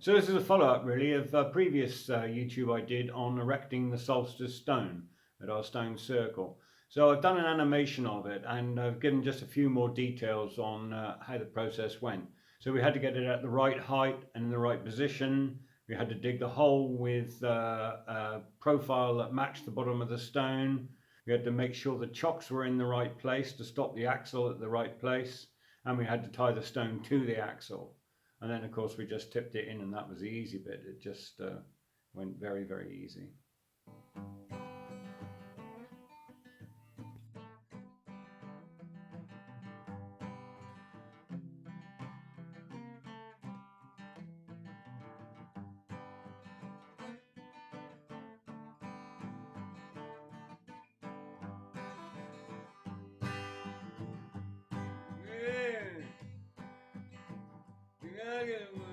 So this is a follow-up really of a previous YouTube I did on erecting the solstice stone at our stone circle. So I've done an animation of it, and I've given just a few more details on how the process went. So we had to get it at the right height and in the right position. We had to dig the hole with a profile that matched the bottom of the stone. We had to make sure the chocks were in the right place to stop the axle at the right place, and we had to tie the stone to the axle. And then, of course, we just tipped it in, and that was the easy bit. It just went very, very easy. Yeah.